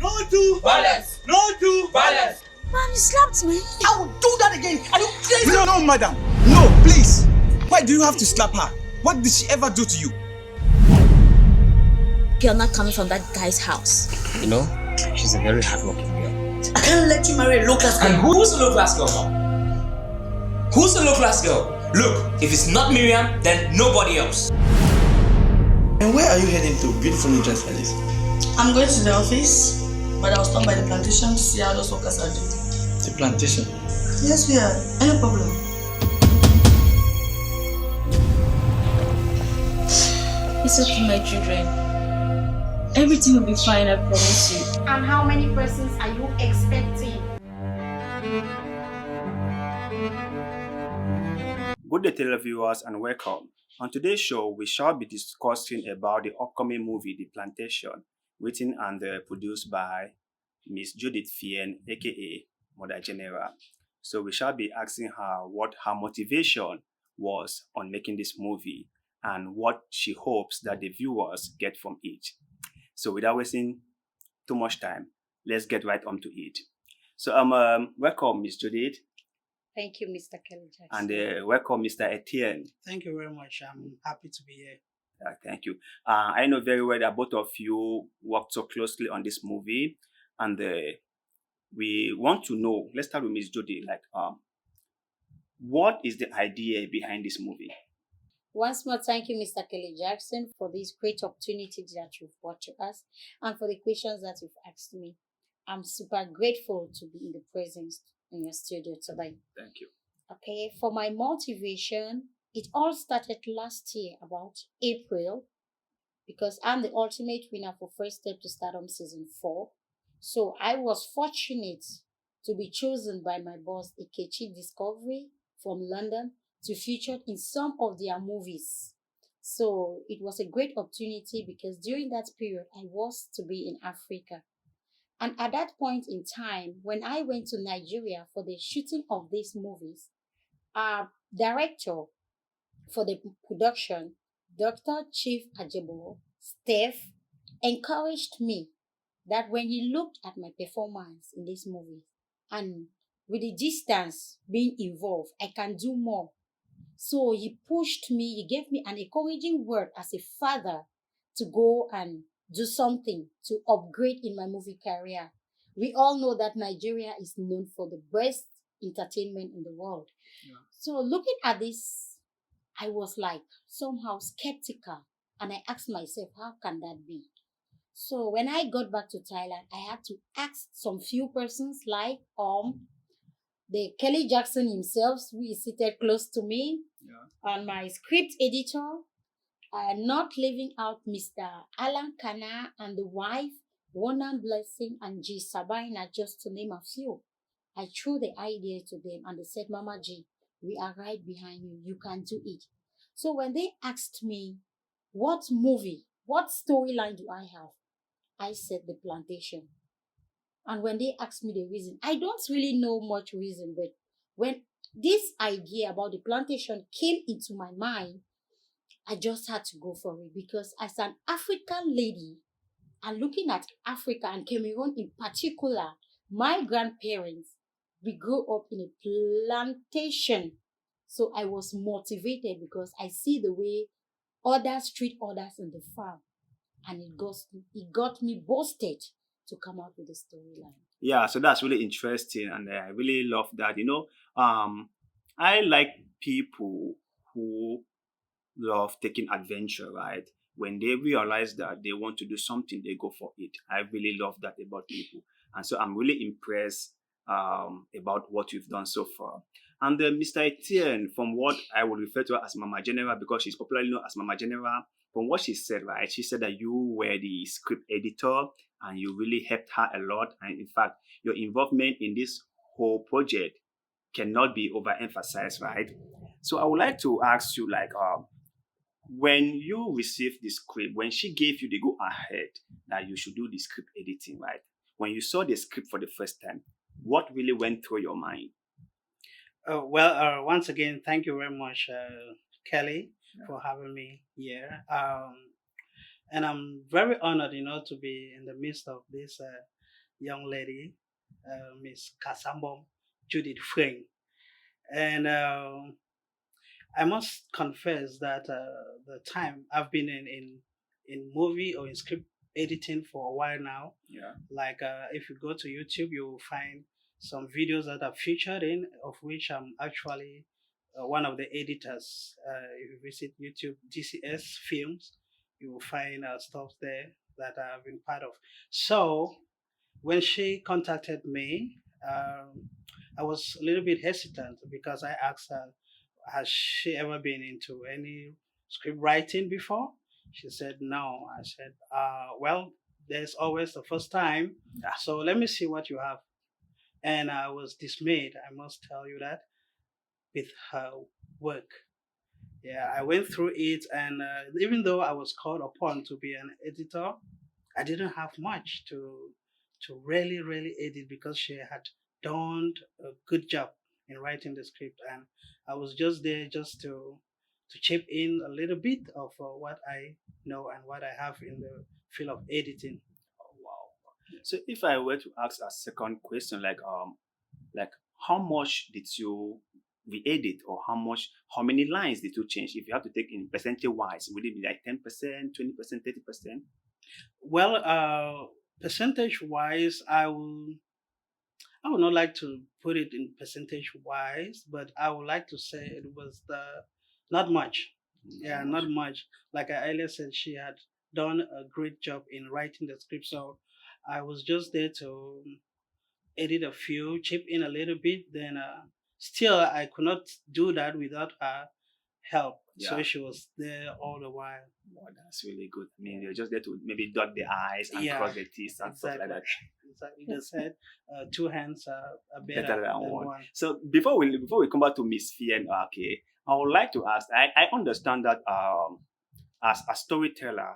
No to violence. No to violence. Mom, you slapped me. I will do that again. Are you crazy? No, madam. No, please. Why do you have to slap her? What did she ever do to you? Girl not coming from that guy's house. You know, she's a very hardworking girl. I can't let you marry a low-class girl. And who's a low-class girl, Mom? Who's a low-class girl? Look, if it's not Miriam, then nobody else. And where are you heading to, beautifully dressed like this? I'm going to the office, but I'll stop by the plantation to see how those workers are doing. The plantation? Yes, we are. Any problem? It's okay, my children. Everything will be fine, I promise you. And how many persons are you expecting? Good day, televiewers, and welcome. On today's show, we shall be discussing about the upcoming movie, The Plantation, written and produced by Miss Judith Fien, aka Mother General. So we shall be asking her what her motivation was on making this movie and what she hopes that the viewers get from it. So without wasting too much time, let's get right on to it. So welcome, Miss Judith. Thank you, Mr. Kelly Jackson. And welcome, Mr. Etienne. Thank you very much. I'm happy to be here. Thank you. I know very well that both of you worked so closely on this movie, and we want to know. Let's start with Miss Judy. What is the idea behind this movie? Once more, thank you, Mr. Kelly Jackson, for this great opportunity that you've brought to us and for the questions that you've asked me. I'm super grateful to be in the presence in your studio today. Thank you. Okay, for my motivation, it all started last year, about April, because I'm the ultimate winner for First Step to Stardom Season 4. So I was fortunate to be chosen by my boss, Ikechi Discovery from London, to feature in some of their movies. So it was a great opportunity because during that period, I was to be in Africa. And at that point in time, when I went to Nigeria for the shooting of these movies, our director for the production, Dr. Chief Ajebo, Steph, encouraged me that when he looked at my performance in this movie and with the distance being involved, I can do more. So he pushed me, he gave me an encouraging word as a father to go and do something to upgrade in my movie career. We all know that Nigeria is known for the best entertainment in the world. Yeah. So looking at this, I was like somehow skeptical, and I asked myself, how can that be? So when I got back to Thailand, I had to ask some few persons like the Kelly Jackson himself, who is seated close to me, and my script editor, not leaving out Mr. Alan Kana and the wife, Wonan Blessing and G. Sabina, just to name a few. I threw the idea to them and they said, Mama G, we are right behind you. You can do it. So when they asked me, what movie, what storyline do I have? I said The Plantation. And when they asked me the reason, I don't really know much reason, but when this idea about The Plantation came into my mind, I just had to go for it because as an African lady and looking at Africa and Cameroon in particular, my grandparents, we grew up in a plantation. So I was motivated because I see the way others treat others in the farm. And it got me boosted to come up with a storyline. Yeah, so that's really interesting. And I really love that. I like people who love taking adventure, right? When they realize that they want to do something, they go for it. I really love that about people. And so I'm really impressed about what you've done so far. And Mr. Etienne, from what I would refer to her as Mama General, because she's popularly known as Mama General, from what she said, right? She said that you were the script editor and you really helped her a lot. And in fact, your involvement in this whole project cannot be overemphasized, right? So I would like to ask you, when you received the script, when she gave you the go ahead that you should do the script editing, right? When you saw the script for the first time, what really went through your mind? Once again, thank you very much, Kelly, for having me here. And I'm very honored, to be in the midst of this young lady, Miss Kasambom Judith Freng. And I must confess that the time I've been in movie or in script editing for a while now. Yeah. Like if you go to YouTube, you will find some videos that are featured in, of which I'm actually one of the editors. If you visit YouTube DCS Films, you will find stuff there that I've been part of. So when she contacted me, I was a little bit hesitant because I asked her, has she ever been into any script writing before? She said no. I said, well, there's always the first time. So let me see what you have. And I was dismayed, I must tell you that, with her work. Yeah, I went through it, and even though I was called upon to be an editor, I didn't have much to really edit because she had done a good job in writing the script, and I was just there just to chip in a little bit of what I know and what I have in the field of editing. Oh, wow. So if I were to ask a second question, like how much did you re-edit, or how many lines did you change? If you have to take in percentage wise, would it be like 10%, 20%, 30%? Well, percentage wise, I would not like to put it in percentage wise, but I would like to say it was not much. Yeah, not much. Like I earlier said, she had done a great job in writing the script, so I was just there to edit a few, chip in a little bit. Then still, I could not do that without her help. So Yeah. she was there all the while. Oh, that's really good. I mean, you're just there to maybe dot the I's and Yeah, cross the T's and stuff like that. Exactly. They said two hands are better, Better than than one. one. So before we come back to Miss Fien, okay, I would like to ask. I understand that as a storyteller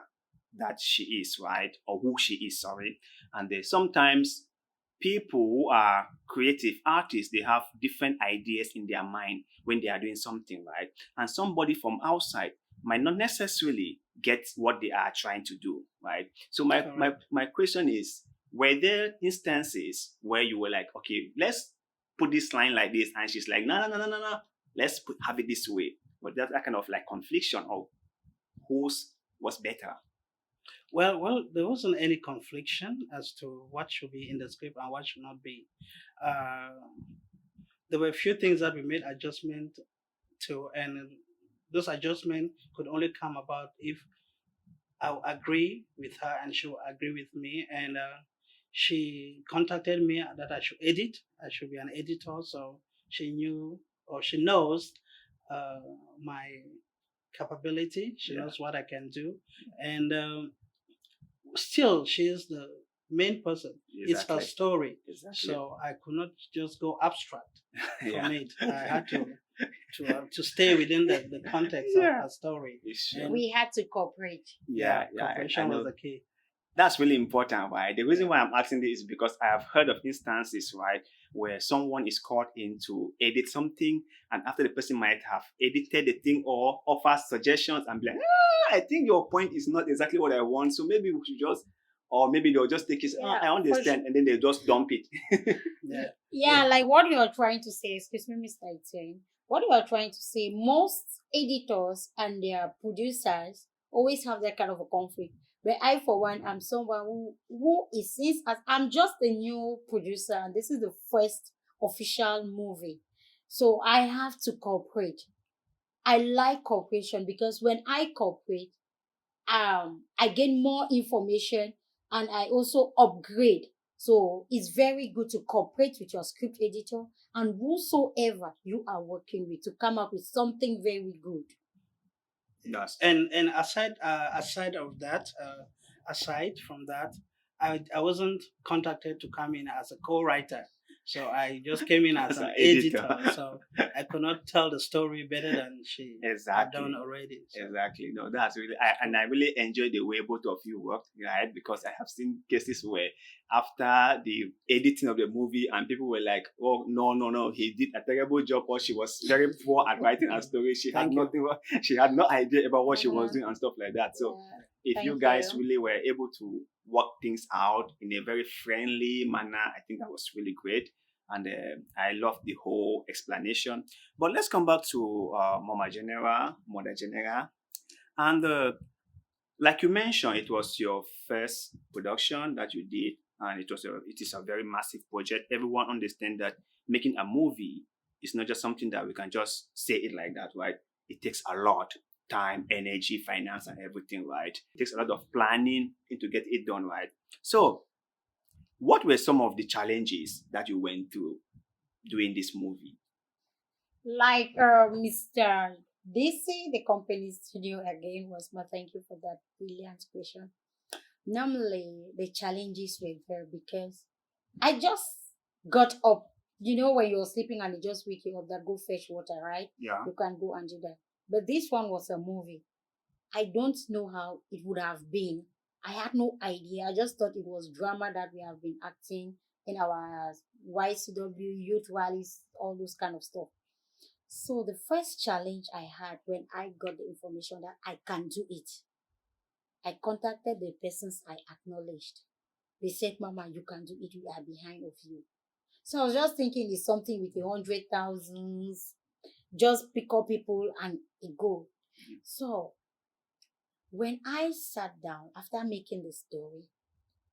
that she is, right, or who she is, sorry, and sometimes people who are creative artists, they have different ideas in their mind when they are doing something, right, and somebody from outside might not necessarily get what they are trying to do, right? So my question is, were there instances where you were like, okay, let's put this line like this, and she's like, no, let's have it this way? But that kind of like confliction of whose was better? Well, there wasn't any confliction as to what should be in the script and what should not be. Uh, there were a few things that we made adjustment to, and those adjustments could only come about if I will agree with her and she will agree with me. And she contacted me that I should edit. I should be an editor, so she knew or she knows my capability. She knows what I can do, and still she is the main person. It's her story. Exactly. So I could not just go abstract Yeah. from it. I had to stay within the context of her story. And We had to cooperate. Yeah, cooperation was the key. That's really important, right? The reason why I'm asking this is because I have heard of instances, right, where someone is called in to edit something, and after the person might have edited the thing or offers suggestions and be like, I think your point is not exactly what I want, so maybe we should just, or maybe they'll just take it, I understand, and then they just dump it. Yeah, like what you are trying to say, excuse me, Mr. Etienne, what you are trying to say, most editors and their producers always have that kind of a conflict. But I, for one, am someone who is, since as I'm just a new producer and this is the first official movie, so I have to cooperate. I like cooperation because when I cooperate, I gain more information and I also upgrade. So it's very good to cooperate with your script editor and whosoever you are working with to come up with something very good. Yes. And aside of that, aside from that, I wasn't contacted to come in as a co-writer. So I just came in as an editor. So I could not tell the story better than she had done already. So. Exactly. No, that's really, and I really enjoy the way both of you worked, right? Because I have seen cases where after the editing of the movie and people were like, oh, no, he did a terrible job, or she was very poor at writing a story. She had nothing, she had no idea about what she was doing and stuff like that. So if you guys really were able to worked things out in a very friendly manner. I think that was really great. And I love the whole explanation. But let's come back to Mother General. And like you mentioned, it was your first production that you did, and it is a very massive project. Everyone understands that making a movie is not just something that we can just say it like that, right? It takes a lot time, energy, finance, and everything, right? It takes a lot of planning to get it done, right? So, what were some of the challenges that you went through doing this movie? Like Mr. DC, the company studio again was my thank you for that brilliant question. Normally the challenges were there because I just got up. You know when you're sleeping and they just wake you up that go fetch water, right? Yeah. You can go and do that. But this one was a movie. I don't know how it would have been. I had no idea. I just thought it was drama that we have been acting in our YCW, youth rallies, all those kind of stuff. So the first challenge I had when I got the information that I can do it, I contacted the persons I acknowledged. They said, Mama, you can do it. We are behind of you. So I was just thinking it's something with 100,000s. Just pick up people and it go. So when I sat down after making the story,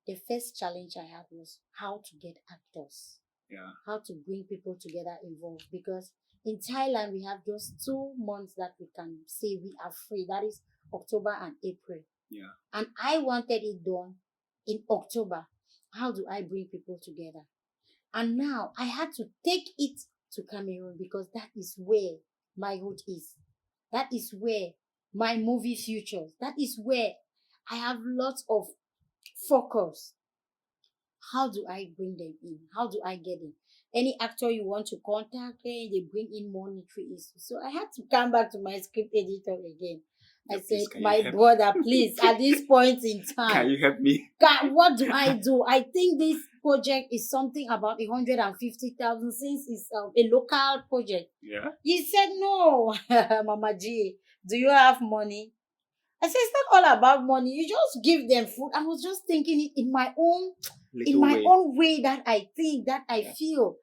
the first challenge I had was how to get actors, Yeah. how to bring people together involved. Because in Thailand, we have just 2 months that we can say we are free. That is October and April. Yeah. And I wanted it done in October. How do I bring people together? And now I had to take it to Cameroon because that is where my root is. That is where my movie futures. That is where I have lots of focus. How do I bring them in? How do I get in? Any actor you want to contact, they bring in monetary issues. So I had to come back to my script editor again. I Yeah, said, please, can you my help? brother, please, at this point in time, Can you help me? what do I do? I think this project is something about 150,000 since it's a local project. Yeah. He said, no, Mama G, do you have money? I said, it's not all about money. You just give them food. I was just thinking it in my own Little way. own way that I think, that I Yeah. feel.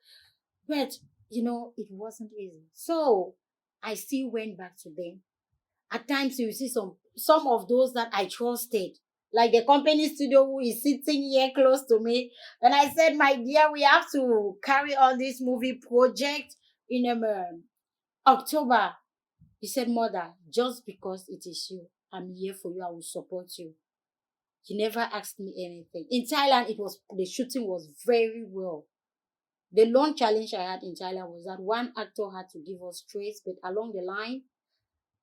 But, it wasn't easy. So I still went back to them. At times you see some of those that I trusted, like the company studio who is sitting here close to me. And I said, my dear, we have to carry on this movie project in October. He said, Mother, just because it is you, I'm here for you. I will support you. He never asked me anything. In Thailand, the shooting was very well. The long challenge I had in Thailand was that one actor had to give us trace, but along the line,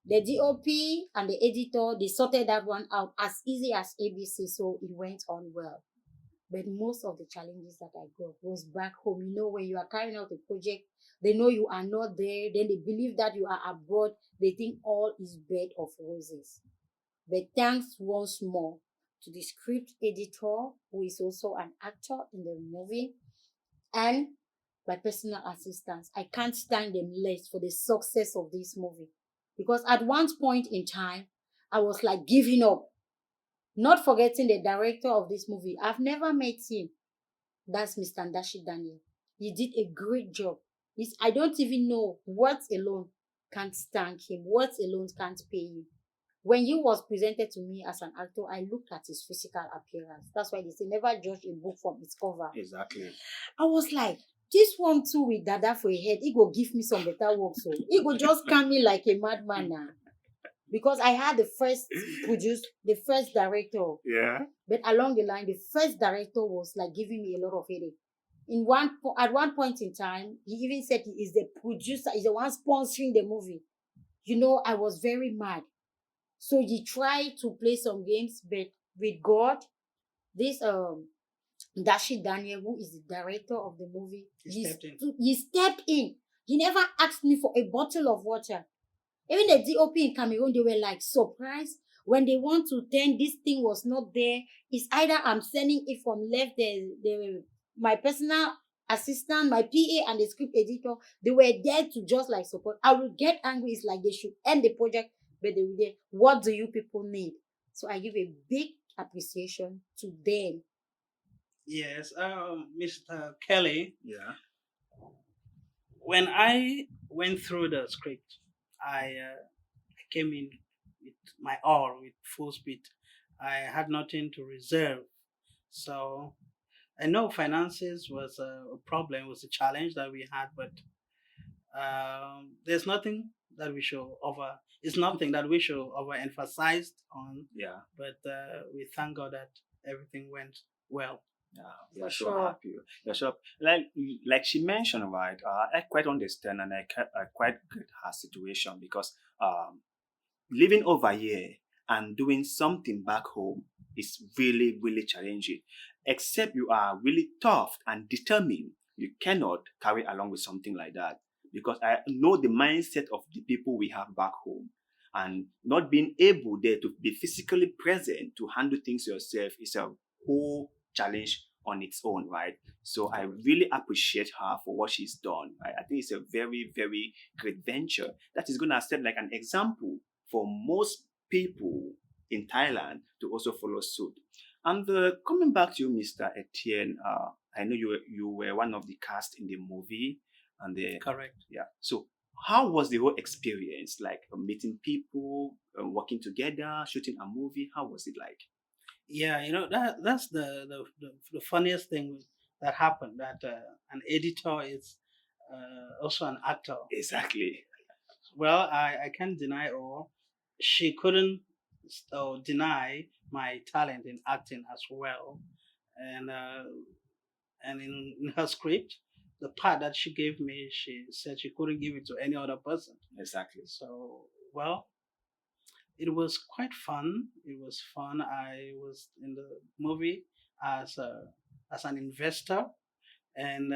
the DOP and the editor, they sorted that one out as easy as ABC, so it went on well. But most of the challenges that I got was back home. When you are carrying out a project, they know you are not there, then they believe that you are abroad, they think all is bed of roses. But thanks once more to the script editor, who is also an actor in the movie, and my personal assistants. I can't thank them less for the success of this movie. Because at one point in time, I was like giving up. Not forgetting the director of this movie. I've never met him. That's Mr. Ndashi Daniel. He did a great job. I don't even know what alone can't thank him. What alone can't pay him. When he was presented to me as an actor, I looked at his physical appearance. That's why they say never judge a book from its cover. Exactly. I was like, this one too with Dada for a head, he go give me some better work. So he go just calm me like a madman now. Because I had the first director. Yeah. But along the line, the first director was like giving me a lot of headache. At one point in time, he even said he is the producer, he's the one sponsoring the movie. I was very mad. So he tried to play some games, but with God, this Dashi Daniel, who is the director of the movie, he stepped in. He never asked me for a bottle of water. Even the DOP in Cameroon, they were like surprised when they want to turn this thing was not there. It's either I'm sending it from left, my personal assistant, my PA, and the script editor. They were there to just like support. I will get angry. It's like they should end the project, but they were there. What do you people need? So I give a big appreciation to them? Yes, Mr. Kelly, Yeah. when I went through the script, I came in with my all, with full speed. I had nothing to reserve. So I know finances was a problem, was a challenge that we had, but there's nothing that we should over. It's nothing that we should overemphasize on. Yeah. But we thank God that everything went well. Yeah, we For are so sure. happy. You're so like she mentioned, right? I quite understand and I quite get her situation because living over here and doing something back home is really, really challenging. Except you are really tough and determined, you cannot carry along with something like that. Because I know the mindset of the people we have back home. And not being able there to be physically present to handle things yourself is a whole challenge on its own, right? So I really appreciate her for what she's done. Right? I think it's a very, very great venture that is going to set like an example for most people in Thailand to also follow suit. And coming back to you, Mr. Etienne, I know you were one of the cast in the movie, and Correct. yeah. So how was the whole experience like meeting people, working together, shooting a movie? How was it like? Yeah, that's the funniest thing that happened. That an editor is also an actor. Exactly. Well, I can't deny, or she couldn't deny my talent in acting as well, and in her script, the part that she gave me, she said she couldn't give it to any other person. Exactly. So, well, it was quite fun. It was fun. I was in the movie as an investor, and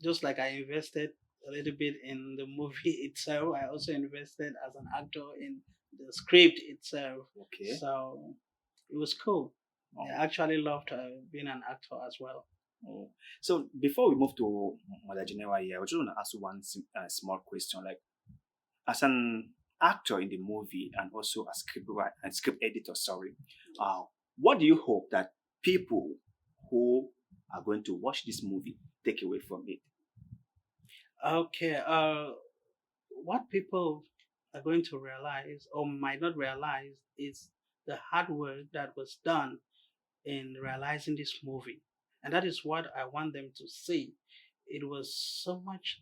just like I invested a little bit in the movie itself, I also invested as an actor in the script itself. Okay. So it was cool. Oh. I actually loved being an actor as well. Oh. So before we move to Mother Geneva here, I just want to ask you one small question. Like, as an actor in the movie and also a script editor, sorry, what do you hope that people who are going to watch this movie take away from it? Okay. What people are going to realize or might not realize is the hard work that was done in realizing this movie. And that is what I want them to see. It was so much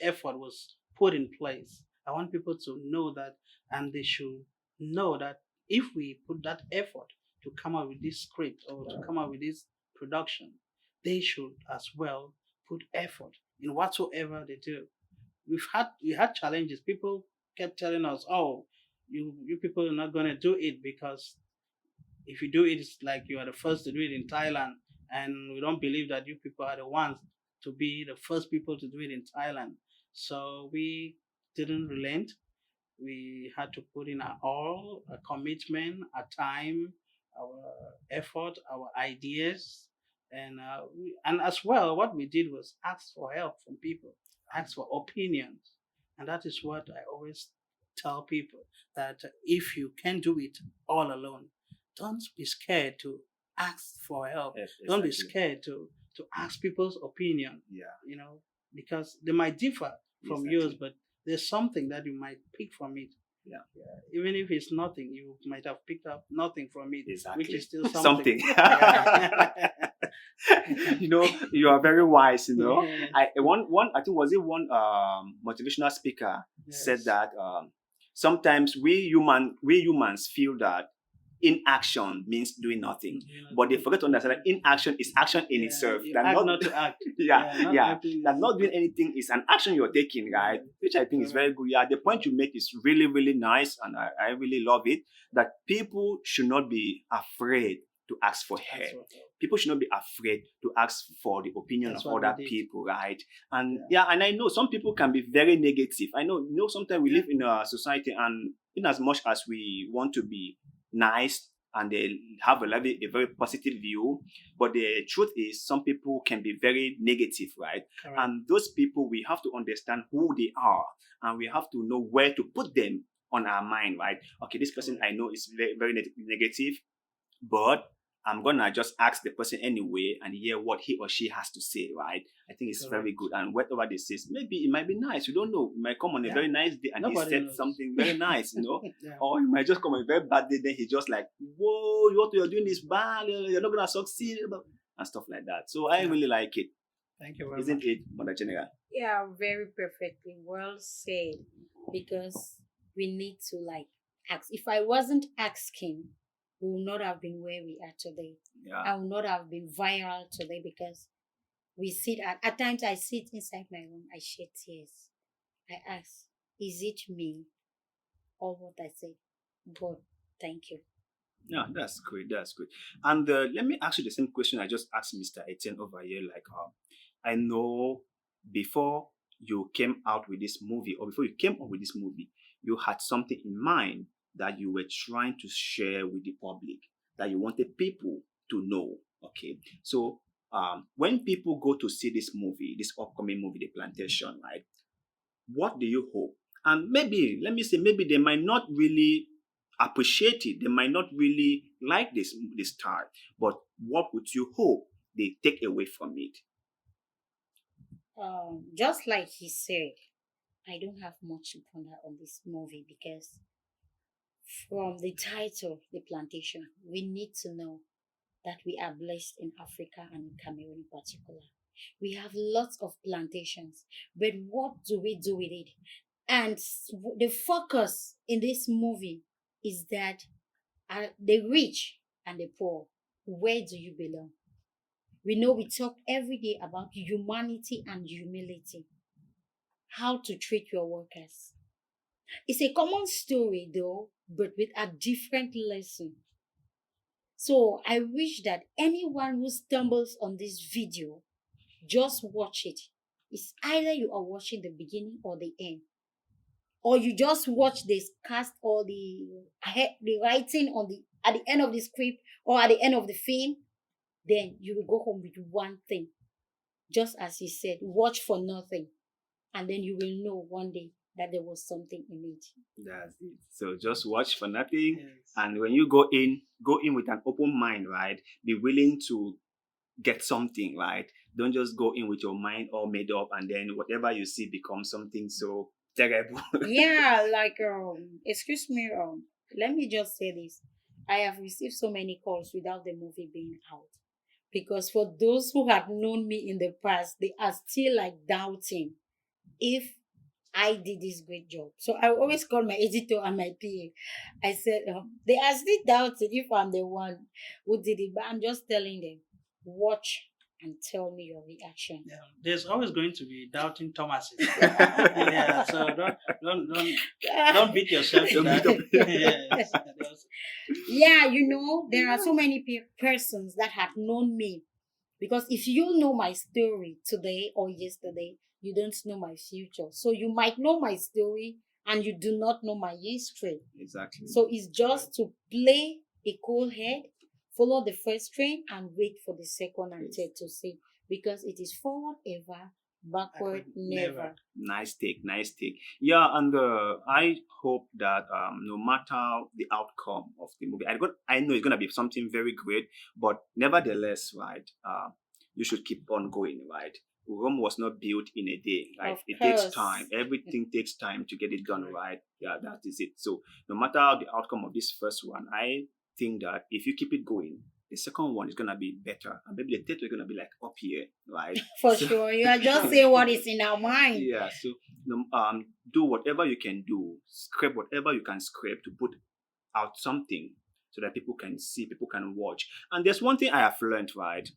effort was put in place. I want people to know that, and they should know that if we put that effort to come up with this script or to come up with this production, they should as well put effort in whatsoever they do. We had challenges. People kept telling us, "Oh, you people are not going to do it because if you do it, it's like you are the first to do it in Thailand, and we don't believe that you people are the ones to be the first people to do it in Thailand." So we didn't relent. We had to put in our all, a commitment, our time, our effort, our ideas, and as well, what we did was ask for help from people, ask for opinions, and that is what I always tell people, that if you can do it all alone, don't be scared to ask for help. Yes, Don't be exactly. scared to ask people's opinion. Yeah. Because they might differ from Exactly. yours, but there's something that you might pick from it. Yeah. Even if it's nothing, you might have picked up nothing from it, Exactly. which is still something. Something. You are very wise. Yeah. I think was it one motivational speaker said Yes. that sometimes we humans feel that inaction means doing nothing, but they forget to understand that inaction is action in itself. You That act not not to act. yeah. acting That is- not doing anything is an action you're taking, right? Which I think is very good. Yeah, the point you make is really, really nice, and I really love it. That people should not be afraid to ask for help. That's what- People should not be afraid to ask for the opinion That's of what other we did. people, right? And and I know some people can be very negative. I know, sometimes we live in a society, and in as much as we want to be nice and they have a very positive view, but the truth is some people can be very negative, right? Correct. And those people, we have to understand who they are, and we have to know where to put them on our mind, right? Okay, this person I know is very, very negative, but I'm gonna just ask the person anyway and hear what he or she has to say, right? I think it's very Correct. good. And whatever they say, maybe it might be nice. You don't know. It might come on a very nice day and Nobody he said knows. something very nice, Yeah. or it might just come on a very bad day. Then he's just like, "Whoa, what you're doing is bad. You're not gonna succeed," and stuff like that. So I really like it, Thank you very isn't much. it, Mother General? Yeah, very perfectly well said. Because we need to like ask. If I wasn't asking, we would not have been where we are today. Yeah. I would not have been viral today because we sit at times I sit inside my room, I shed tears. I ask, is it me? Or what I say? God, thank you. Yeah, that's great. That's great. And let me ask you the same question I just asked Mr. Etienne over here. Like, I know before you came out with this movie, or before you came up with this movie, you had something in mind that you were trying to share with the public, that you wanted people to know. Okay, so when people go to see this movie, this upcoming movie, The Plantation, right? What do you hope? And maybe, let me say, maybe they might not really appreciate it. They might not really like this start. But what would you hope they take away from it? Just like he said, I don't have much to ponder on this movie because from the title, The Plantation, we need to know that we are blessed in Africa and in Cameroon in particular. We have lots of plantations, but what do we do with it? And the focus in this movie is that the rich and the poor, where do you belong? We know we talk every day about humanity and humility, how to treat your workers. It's a common story though, but with a different lesson. So I wish that anyone who stumbles on this video, just watch it. It's either you are watching the beginning or the end, or you just watch this cast or the writing on the at the end of the script or at the end of the film. Then you will go home with one thing, just as he said, watch for nothing, and then you will know one day that there was something in it. That's it. So just watch for nothing. Yes. And when you go in with an open mind, right? Be willing to get something, right? Don't just go in with your mind all made up and then whatever you see becomes something so terrible. Yeah, like excuse me, let me just say this. I have received so many calls without the movie being out. Because for those who have known me in the past, they are still like doubting if I did this great job. So I always call my editor and my PA. I said, they are still doubting if I'm the one who did it, but I'm just telling them, watch and tell me your reaction. Yeah. There's always going to be doubting Thomases. Yeah, so don't beat yourself to that. Yes. Yeah, there are so many persons that have known me. Because if you know my story today or yesterday, you don't know my future. So you might know my story and you do not know my history. Exactly. So it's just to play a cool head, follow the first train, and wait for the second and third to see. Because it is forward ever, backward never. Nice take. Yeah, and I hope that no matter the outcome of the movie, I know it's gonna be something very great, but nevertheless, right? You should keep on going, right? Rome was not built in a day, right? Of It course. takes time. Everything takes time to get it done, right? Yeah, that is it. So no matter the outcome of this first one, I think that if you keep it going, the second one is gonna be better, and maybe the third one is gonna be like up here, right? For sure. You are just saying what is in our mind. Yeah. So do whatever you can do, scrape whatever you can scrape to put out something so that people can see, people can watch. And there's one thing I have learned, right?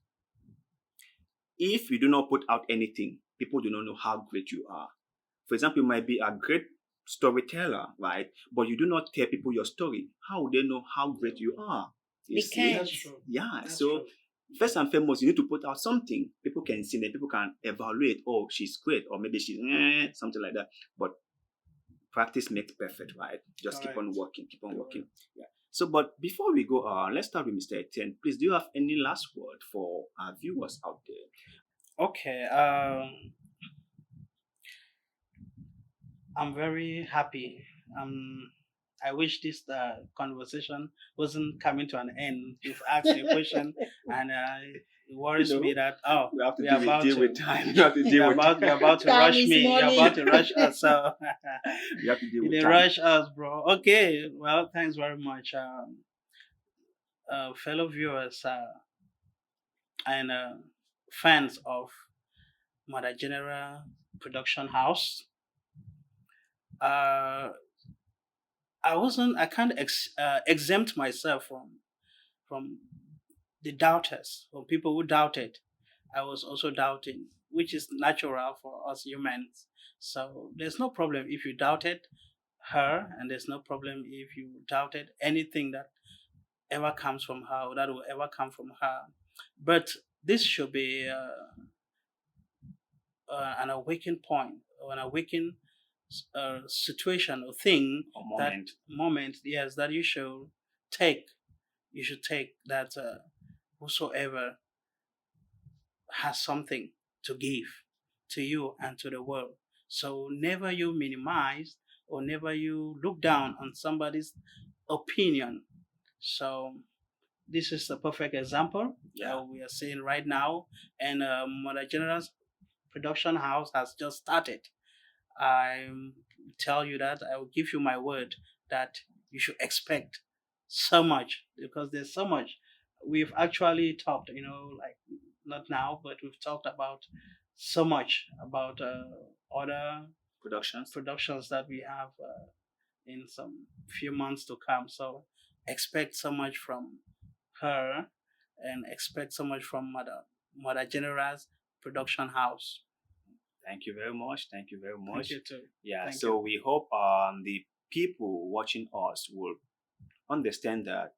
If you do not put out anything, people do not know how great you are. For example, you might be a great storyteller, right? But you do not tell people your story. How would they know how great you are? You see? That's true. Yeah. That's So true. first and foremost, you need to put out something. People can see that, people can evaluate, oh, she's great, or maybe she's something like that. But practice makes perfect, right? Just keep on working, Yeah. So, but before we go, let's start with Mr. Etienne. Please, do you have any last word for our viewers out there? Okay. I'm very happy. I'm I wish this conversation wasn't coming to an end. You've asked me a question, and it worries me that we have to we are about deal to with time. You have to deal with time. you're about to Time rush is me. You're money. about to rush us. So You have to deal you with didn't time. rush us, bro. Okay. Well, thanks very much, fellow viewers and fans of Mother General Production House. Uh, I can't exempt myself from the doubters, from people who doubted. I was also doubting, which is natural for us humans. So there's no problem if you doubted her, and there's no problem if you doubted anything that ever comes from her or that will ever come from her. But this should be an awakening point or an awakening situation or thing, A moment. that moment, yes, that you should take. You should take that whosoever has something to give to you and to the world. So never you minimize or never you look down on somebody's opinion. So this is a perfect example that we are seeing right now, and Mother General's production house has just started. I tell you that I will give you my word that you should expect so much, because there's so much. We've actually talked, like not now, but we've talked about so much about other productions that we have in some few months to come. So expect so much from her, and expect so much from Mother General's production house. Thank you very much. Thank you very much. Thank you too. Yeah, Thank so we hope the people watching us will understand that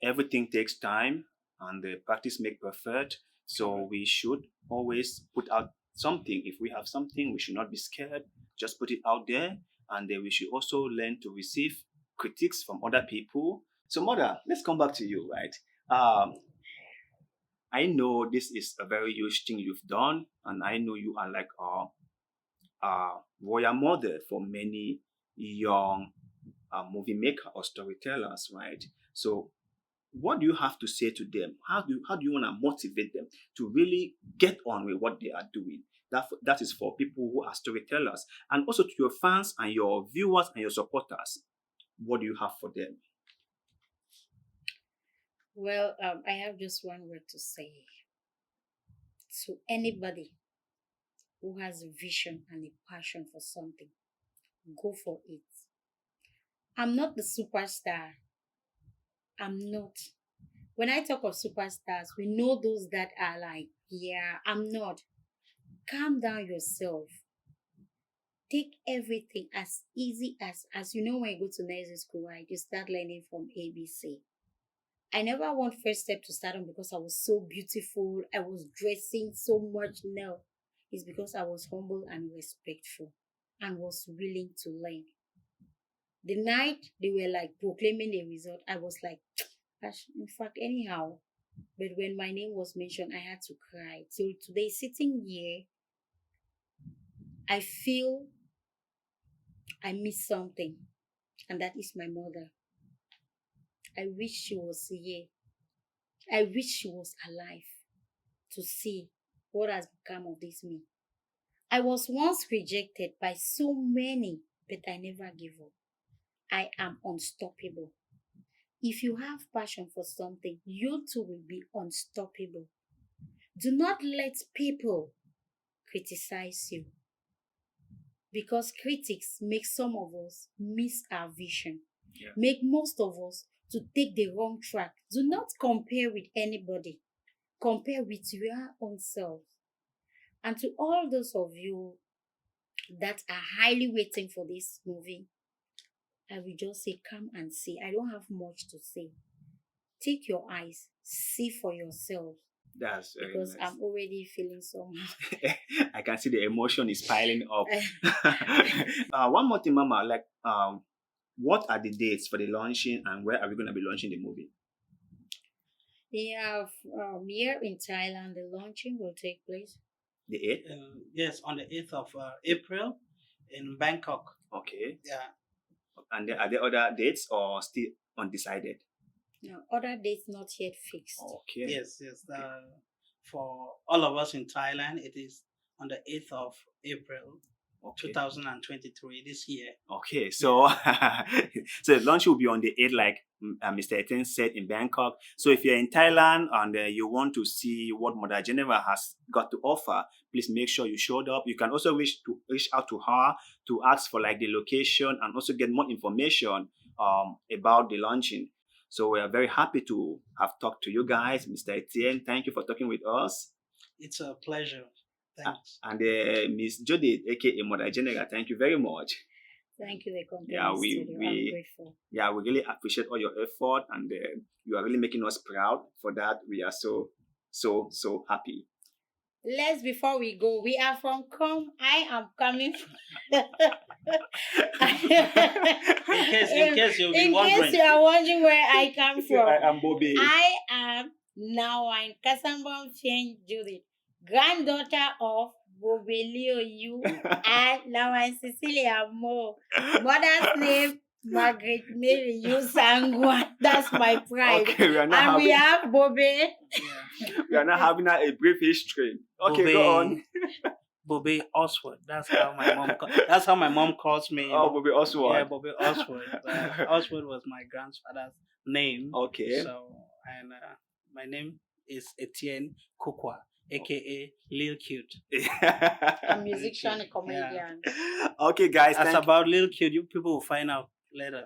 everything takes time and the practice make perfect. So we should always put out something. If we have something, we should not be scared. Just put it out there, and then we should also learn to receive critiques from other people. So, Mother, let's come back to you, right? I know this is a very huge thing you've done, and I know you are like a royal model for many young movie maker or storytellers, right? So, what do you have to say to them? How do you want to motivate them to really get on with what they are doing? That is for people who are storytellers, and also to your fans and your viewers and your supporters. What do you have for them? Well, I have just one word to say to anybody who has a vision and a passion for something. Go for it. I'm not the superstar. I'm not. When I talk of superstars, we know those that are like, yeah, I'm not. Calm down yourself. Take everything as easy as you know when you go to nursing school, right? You start learning from ABC. I never want first step to start on because I was so beautiful. I was dressing so much. No, it's because I was humble and respectful and was willing to learn. The night they were like proclaiming the result, I was like, in fact, anyhow. But when my name was mentioned, I had to cry. Till today, sitting here, I feel I miss something, and that is my mother. I wish she was here. I wish she was alive to see what has become of this me. I was once rejected by so many, but I never gave up. I am unstoppable. If you have passion for something, you too will be unstoppable. Do not let people criticize you, because critics make some of us miss our vision, make most of us to take the wrong track. Do not compare with anybody. Compare with your own self. And to all those of you that are highly waiting for this movie, I will just say, come and see. I don't have much to say. Take your eyes, see for yourself. That's very Because nice. I'm already feeling so much. I can see the emotion is piling up. One more thing, Mama, like what are the dates for the launching, and where are we going to be launching the movie? Yeah, here in Thailand, the launching will take place. The 8th? Yes, on the 8th of April in Bangkok. Okay. Yeah. And are there other dates or still undecided? No, other dates not yet fixed. Okay. Yes. For all of us in Thailand, it is on the 8th of April, Okay. 2023, this year. Okay, so so the launch will be on the 8th, like Mr. Etienne said, in Bangkok. So if you're in Thailand and you want to see what Mother Geneva has got to offer, please make sure you showed up. You can also reach out to her to ask for like the location and also get more information about the launching. So we are very happy to have talked to you guys. Mr. Etienne, thank you for talking with us. It's a pleasure. Thanks. And Miss Judith, aka Mother Geneva, thank you very much. Thank you, the company Yeah, studio. I'm grateful. Yeah, we really appreciate all your effort, and you are really making us proud. For that, we are so happy. Before we go, we are from Com. I am coming. In case you'll be wondering. In case you are wondering where I come from. I am Bobby. I am Nawine Kasambon Fieng Judith, granddaughter of Bobelio Yu and Nawine Cecilia Mo. Mother's name Margaret Mary Yu Sangwa. That's my pride. Okay, we have Bobe. We are now having a brief history. Okay, go on. Bobby Oswald. That's how my mom calls me. Oh, Bobby Oswald. Yeah, Bobby Oswald. Oswald was my grandfather's name. Okay. So, and my name is Etienne Kukwa, aka Lil Cute. A musician, a comedian. Yeah. Okay, guys. As about Lil Cute, you people will find out later.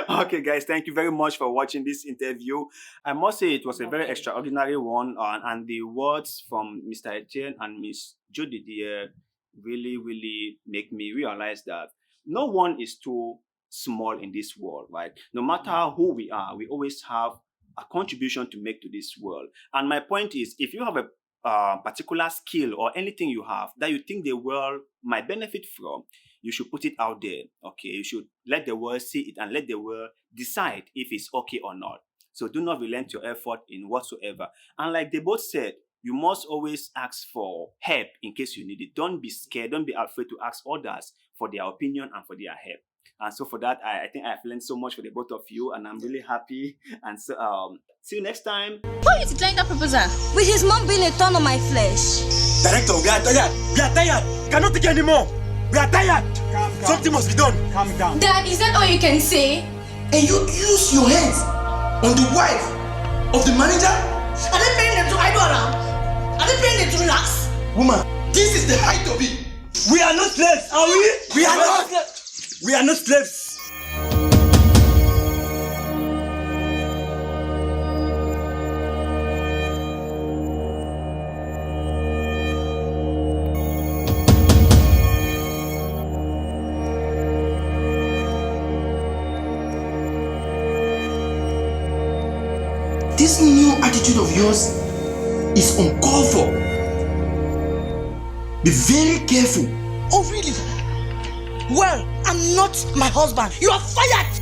Okay, guys, thank you very much for watching this interview. I must say it was a very extraordinary one, and the words from Mr. Etienne and Miss Judy there really make me realize that no one is too small in this world, right? No matter who we are, we always have a contribution to make to this world. And my point is, if you have a particular skill or anything you have that you think the world might benefit from, you should put it out there, okay? You should let the world see it and let the world decide if it's okay or not. So do not relent your effort in whatsoever. And like they both said, you must always ask for help in case you need it. Don't be scared. Don't be afraid to ask others for their opinion and for their help. And so for that, I think I've learned so much for the both of you, and I'm really happy. And so see you next time. Why is declining that proposal? With his mom being a thorn on my flesh. Director, we are tired. We are tired. Cannot take anymore. We are tired. Calm down. Something must be done. Calm down. Dad, is that all you can say? And you use your hands on the wife of the manager? Are they paying them to idle around? Are they paying them to relax? Woman, this is the height of it. We are not slaves, are we? We are not. We are not slaves. This new attitude of yours is uncalled for. Be very careful. Oh, really? Well, I'm not my husband. You are fired!